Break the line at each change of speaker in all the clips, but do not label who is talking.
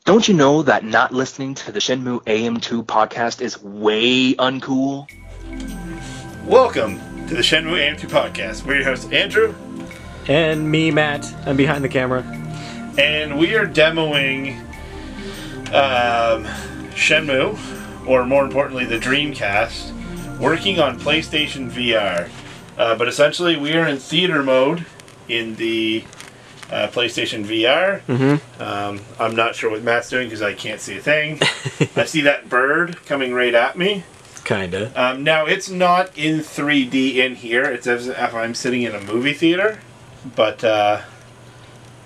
Don't you know that not listening to the Shenmue AM2 podcast is way uncool?
Welcome to the Shenmue AM2 podcast. We're your hosts, Andrew.
And me, Matt. I'm behind the camera.
And we are demoing Shenmue, or more importantly, the Dreamcast, working on PlayStation VR. But essentially, we are in theater mode in the PlayStation VR. Mm-hmm. I'm not sure what Matt's doing because I can't see a thing. I see that bird coming right at me.
Kinda.
Now, it's not in 3D in here. It's as if I'm sitting in a movie theater. But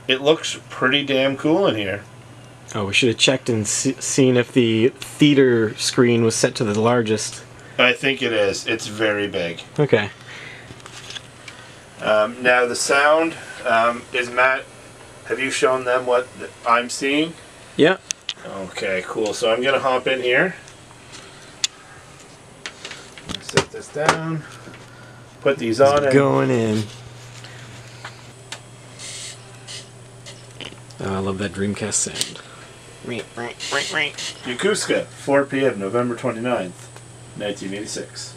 it looks pretty damn cool in here.
Oh, we should have checked and seen if the theater screen was set to the largest.
I think it is. It's very big.
Okay.
Now, the sound is Matt. Have you shown them what I'm seeing?
Yeah.
Okay, cool. So I'm going to hop in here. Set this down. Put these on.
It's going in. Oh, I love that Dreamcast sound.
Yokosuka, 4 p.m., November 29th, 1986.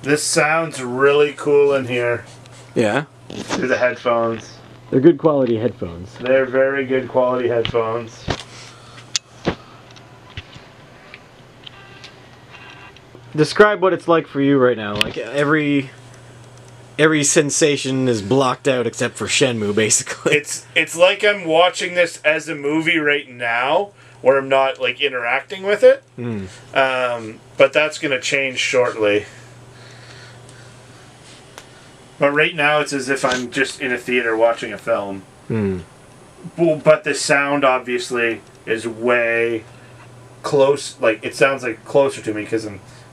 This sounds really cool in here.
Yeah?
Through the headphones.
They're good quality headphones.
They're very good quality headphones.
Describe what it's like for you right now. Like, every sensation is blocked out except for Shenmue, basically.
It's like I'm watching this as a movie right now, where I'm not like interacting with it. But that's gonna change shortly. But right now, it's as if I'm just in a theater watching a film. Well, but the sound obviously is way close. Like it sounds like closer to me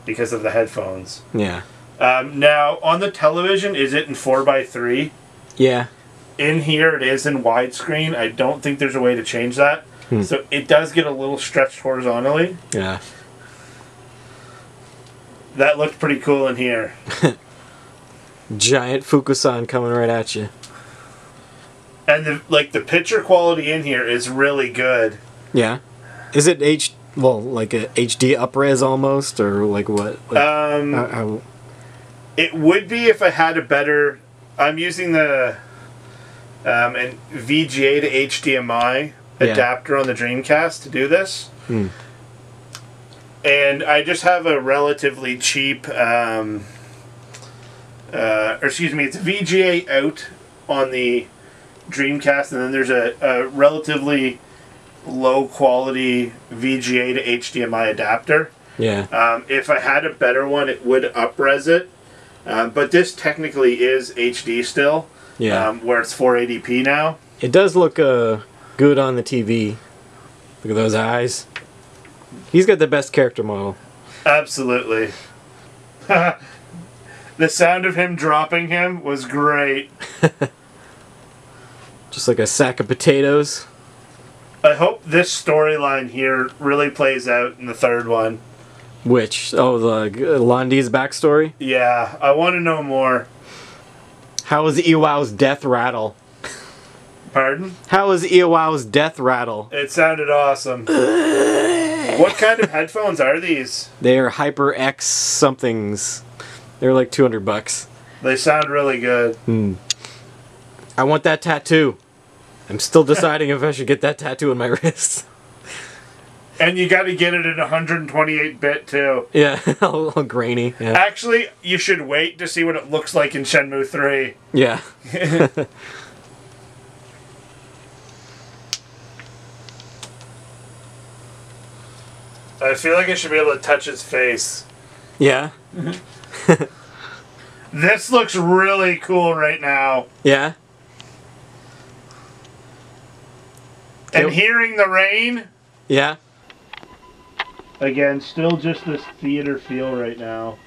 because of the headphones.
Yeah.
Now, on the television, is it in 4:3?
Yeah.
In here, it is in widescreen. I don't think there's a way to change that. So it does get a little stretched horizontally.
Yeah.
That looked pretty cool in here.
Giant Fukusan coming right at you.
And the picture quality in here is really good.
Yeah. Is it like a HD upres almost, or like what? Like,
it would be if I had a better. I'm using the an VGA to HDMI adapter on the Dreamcast to do this, and I just have a relatively cheap. It's a VGA out on the Dreamcast, and then there's a relatively low quality VGA to HDMI adapter.
Yeah.
If I had a better one, it would up-res it. But this technically is HD still.
Yeah.
Where it's 480p now.
It does look good on the TV. Look at those eyes. He's got the best character model.
Absolutely. The sound of him dropping him was great.
Just like a sack of potatoes.
I hope this storyline here really plays out in the third one.
Which? Oh, the Londi's backstory?
Yeah, I want to know more.
How was Iwao's death rattle?
Pardon?
How was Iwao's death rattle?
It sounded awesome. What kind of headphones are these?
They are HyperX somethings. They're like $200.
They sound really good.
I want that tattoo. I'm still deciding if I should get that tattoo on my wrist.
And you got to get it at 128-bit too.
Yeah, all grainy. Yeah.
Actually, you should wait to see what it looks like in Shenmue 3.
Yeah.
I feel like I should be able to touch his face.
Yeah.
This looks really cool right now.
Yeah.
And hearing the rain.
Yeah.
Again, still just this theater feel right now.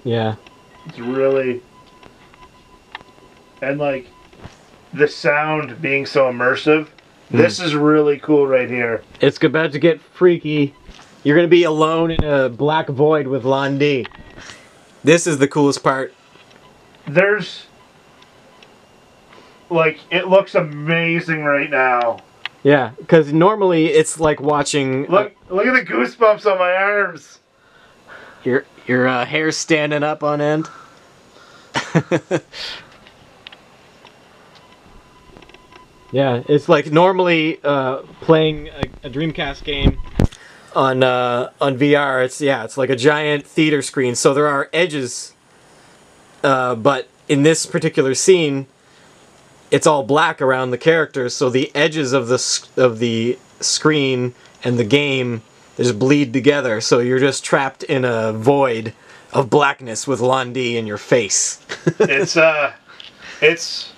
Yeah.
It's really... And like, the sound being so immersive. This is really cool right here.
It's about to get freaky. You're going to be alone in a black void with Londi. This is the coolest part.
There's like, it looks amazing right now.
Yeah, because normally it's like watching...
Look at the goosebumps on my arms.
Your hair standing up on end. Yeah, it's like normally playing a Dreamcast game on VR. It's like a giant theater screen. So there are edges, but in this particular scene, it's all black around the characters. So the edges of the screen and the game just bleed together. So you're just trapped in a void of blackness with Londi in your face.
It's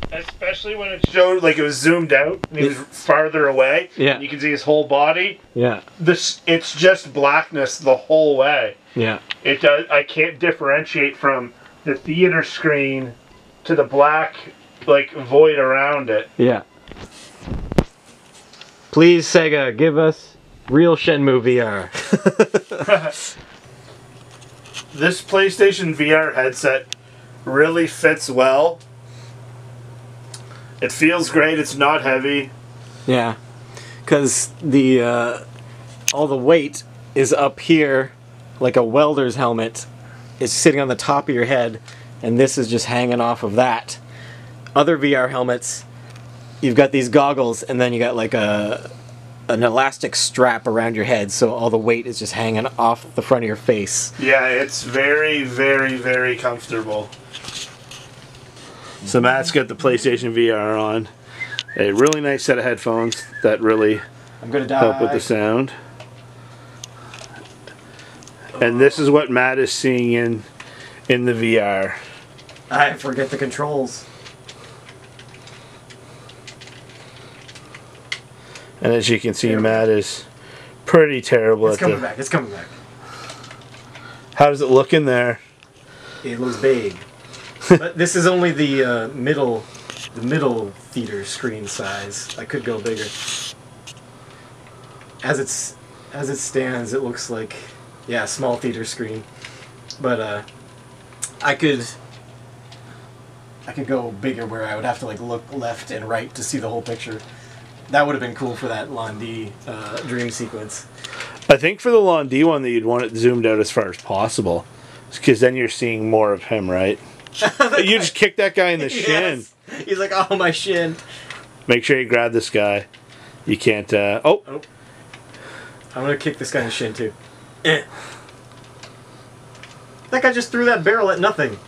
especially when it showed, like, it was zoomed out and he was farther away.
Yeah.
You can see his whole body.
Yeah.
It's just blackness the whole way.
Yeah.
It does. I can't differentiate from the theater screen to the black, like, void around it.
Yeah. Please, Sega, give us real Shenmue VR.
This PlayStation VR headset really fits well. It feels great. It's not heavy.
Yeah, because the all the weight is up here, like a welder's helmet. It's sitting on the top of your head, and this is just hanging off of that. Other VR helmets, you've got these goggles, and then you got like an elastic strap around your head, so all the weight is just hanging off the front of your face.
Yeah, it's very, very, very comfortable. So Matt's got the PlayStation VR on. A really nice set of headphones that really help with the sound. And this is what Matt is seeing in the VR.
I forget the controls.
And as you can see, Matt is pretty terrible
It's coming back. It's coming back.
How does it look in there?
It looks big. But this is only the middle theater screen size. I could go bigger. As it stands, it looks like, yeah, small theater screen. But I could go bigger, where I would have to like look left and right to see the whole picture. That would have been cool for that Londi dream sequence.
I think for the Londi one that you'd want it zoomed out as far as possible, because then you're seeing more of him, right? You just kick that guy in the shin.
Yes. He's like, oh, my shin.
Make sure you grab this guy. You can't, oh.
I'm gonna kick this guy in the shin, too. That guy just threw that barrel at nothing.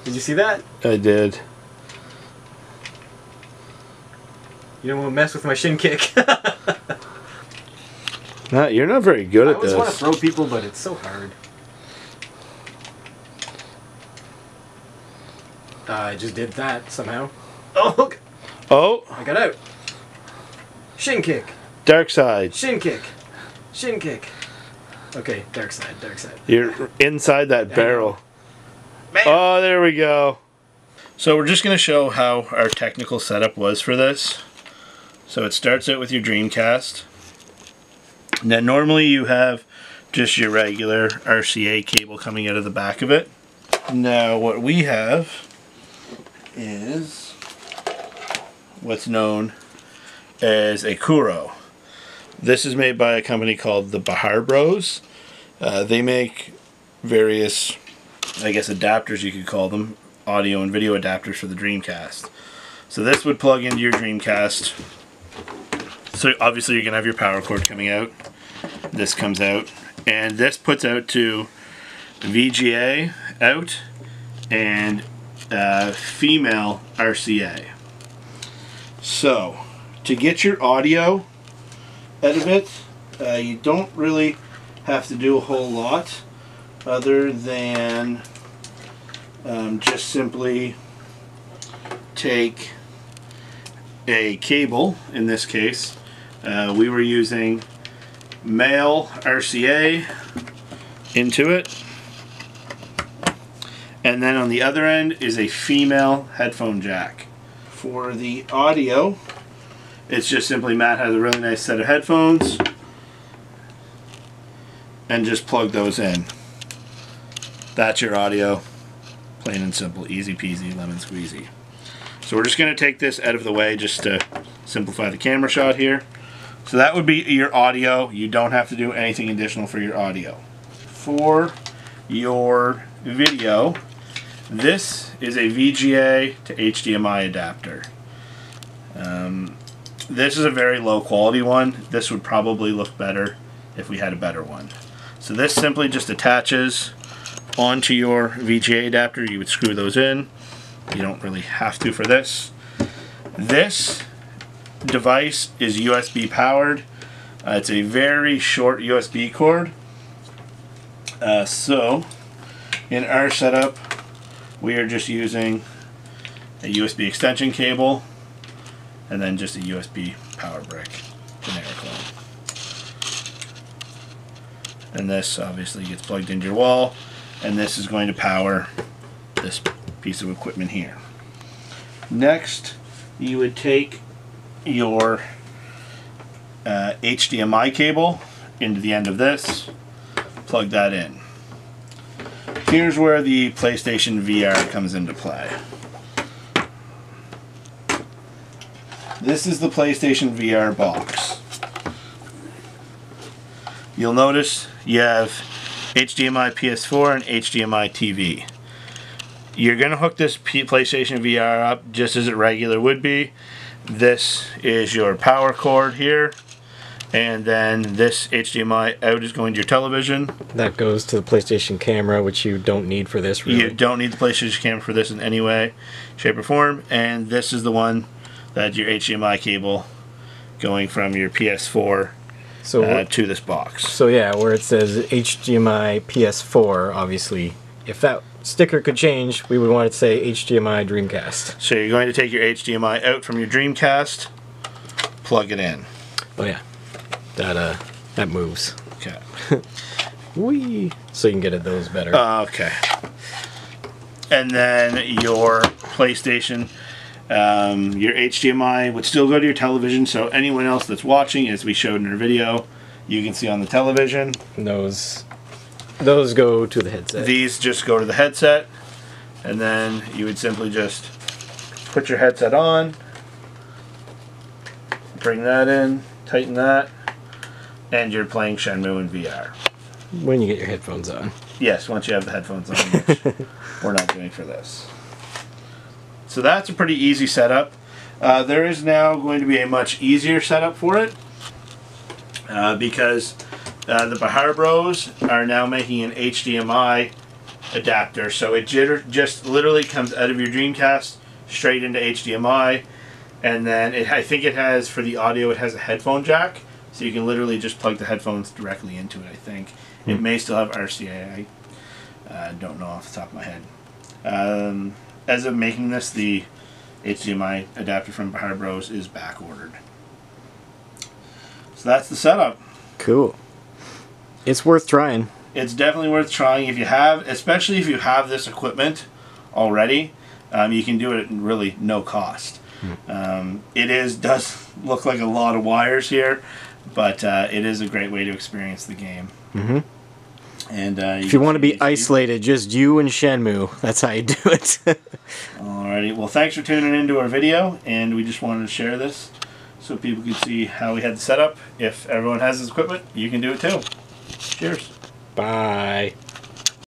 Did you see that?
I did.
You don't want to mess with my shin kick.
Matt, you're not very good at this.
I always want to throw people, but it's so hard. I just did that somehow. Oh, look!
Oh!
I got out. Shin kick.
Dark side.
Shin kick. Shin kick. Okay, dark side, dark side.
You're inside that barrel.
Bam.
Oh, there we go. So we're just going to show how our technical setup was for this. So it starts out with your Dreamcast. Now normally you have just your regular RCA cable coming out of the back of it. Now what we have is what's known as a Kuro. This is made by a company called the Bahar Bros. They make various, I guess, adapters, you could call them, audio and video adapters for the Dreamcast. So this would plug into your Dreamcast. So obviously you're going to have your power cord coming out. This comes out. And this puts out to VGA out and female RCA. So to get your audio out of it, you don't really have to do a whole lot other than just simply take a cable. In this case we were using male RCA into it, and then on the other end is a female headphone jack. For the audio, it's just simply Matt has a really nice set of headphones and just plug those in. That's your audio, plain and simple, easy peasy lemon squeezy. So we're just going to take this out of the way just to simplify the camera shot here. So that would be your audio. You don't have to do anything additional for your audio. For your video, this is a VGA to HDMI adapter. This is a very low quality one. This would probably look better if we had a better one. So this simply just attaches onto your VGA adapter. You would screw those in. You don't really have to for this. This device is USB powered. It's a very short USB cord. So in our setup, we are just using a USB extension cable and then just a USB power brick, generic one. And this obviously gets plugged into your wall, and this is going to power this piece of equipment here. Next, you would take your HDMI cable into the end of this, plug that in. Here's where the PlayStation VR comes into play. This is the PlayStation VR box. You'll notice you have HDMI PS4 and HDMI TV. You're going to hook this PlayStation VR up just as it regular would be. This is your power cord here, and then this HDMI out is going to your television.
That goes to the PlayStation camera, which you don't need for this, really.
You don't need the PlayStation camera for this in any way, shape, or form. And this is the one that's your HDMI cable going from your PS4 to this box.
So yeah, where it says HDMI PS4, obviously, if that sticker could change, we would want it to say HDMI Dreamcast.
So you're going to take your HDMI out from your Dreamcast, plug it in.
Oh yeah, that moves.
Okay.
Whee! So you can get at those better.
Okay. And then your PlayStation, your HDMI would still go to your television, so anyone else that's watching, as we showed in our video, you can see on the television.
And those go to the headset.
These just go to the headset, and then you would simply just put your headset on, bring that in, tighten that, and you're playing Shenmue in VR.
When you get your headphones on.
Yes, once you have the headphones on, which we're not doing for this. So that's a pretty easy setup. There is now going to be a much easier setup for it because the Bahar Bros are now making an HDMI adapter. So it just literally comes out of your Dreamcast straight into HDMI, and then I think it has, for the audio, it has a headphone jack, so you can literally just plug the headphones directly into it, I think. It may still have RCA. I don't know off the top of my head. As of making this, the HDMI adapter from Bahar Bros is back ordered. So that's the setup.
Cool. It's worth trying.
It's definitely worth trying if you have, especially if you have this equipment already. You can do it at really no cost. It does look like a lot of wires here, but it is a great way to experience the game.
Mm-hmm.
And
if you want to be isolated, just you and Shenmue. That's how you do it.
Alrighty. Well, thanks for tuning into our video, and we just wanted to share this so people could see how we had the setup. If everyone has this equipment, you can do it too. Cheers.
Bye.